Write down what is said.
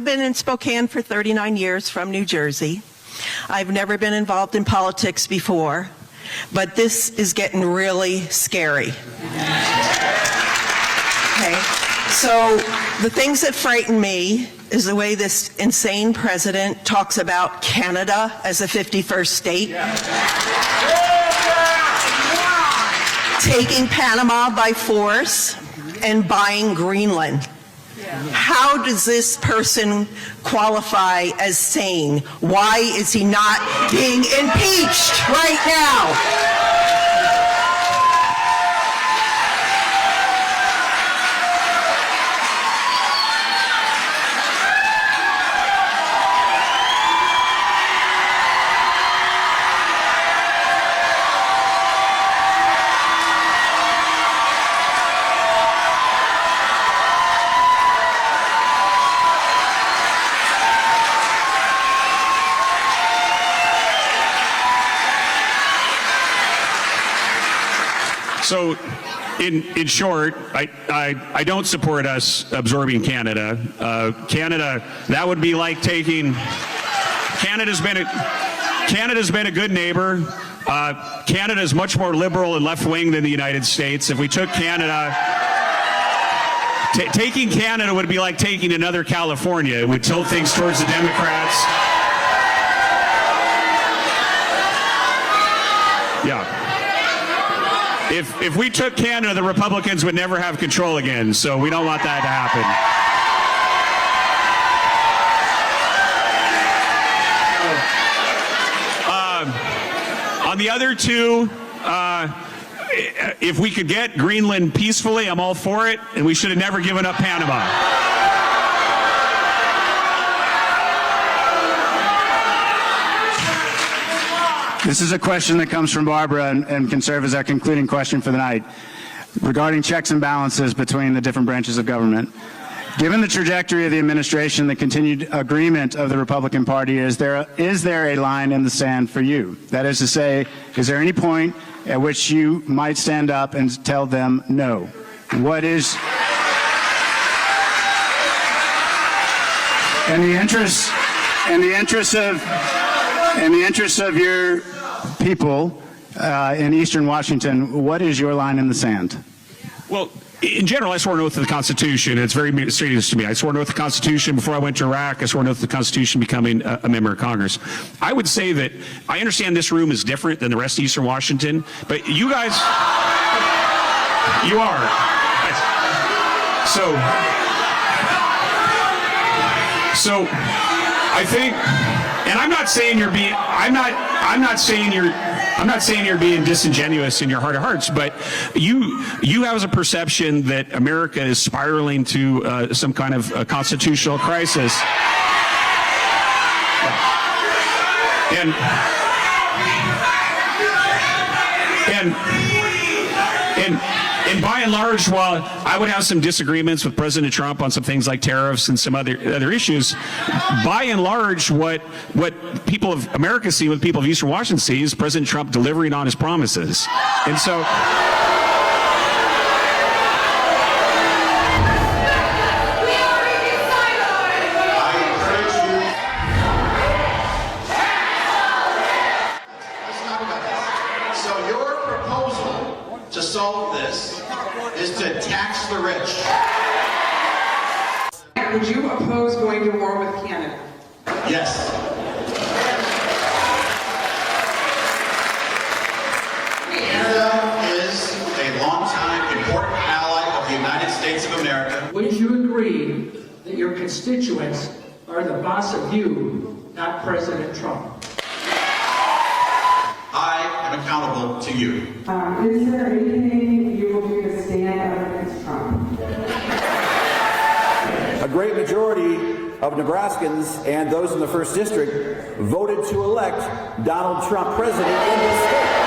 been in Spokane for 39 years from New Jersey. I've never been involved in politics before, but this is getting really scary. Okay, so the things that frighten me is the way this insane president talks about Canada as a 51st state. Taking Panama by force and buying Greenland. How does this person qualify as sane? Why is he not being impeached right now? So, in short, I don't support us absorbing Canada. Canada, that would be like taking. Canada's been a good neighbor. Canada is much more liberal and left-wing than the United States. If we took Canada, taking Canada would be like taking another California. It would tilt things towards the Democrats. Yeah. If we took Canada, the Republicans would never have control again, so we don't want that to happen. On the other two, if we could get Greenland peacefully, I'm all for it, and we should have never given up Panama. This is a question that comes from Barbara and can serve as our concluding question for the night regarding checks and balances between the different branches of government. Given the trajectory of the administration, the continued agreement of the Republican Party, is there a line in the sand for you? That is to say, is there any point at which you might stand up and tell them no? What is, in the interest of your people in Eastern Washington, what is your line in the sand? Well, in general, I swore an oath to the Constitution. It's very serious to me. I swore an oath to the Constitution before I went to Iraq. I swore an oath to the Constitution becoming a member of Congress. I would say that I understand this room is different than the rest of Eastern Washington, but you guys, you are. So I think, and I'm not saying you're being, I'm not saying you're being disingenuous in your heart of hearts, but you have a perception that America is spiraling to some kind of constitutional crisis. And by and large, while I would have some disagreements with President Trump on some things like tariffs and some other issues, by and large, what people of America see, what people of Eastern Washington see, is President Trump delivering on his promises. And so, to solve this is to tax the rich. Would you oppose going to war with Canada? Yes. Canada is a long-time important ally of the United States of America. Would you agree that your constituents are the boss of you, not President Trump? I am accountable to you. Is there anything you will do to stand up against Trump? A great majority of Nebraskans and those in the 1st District voted to elect Donald Trump president in this state.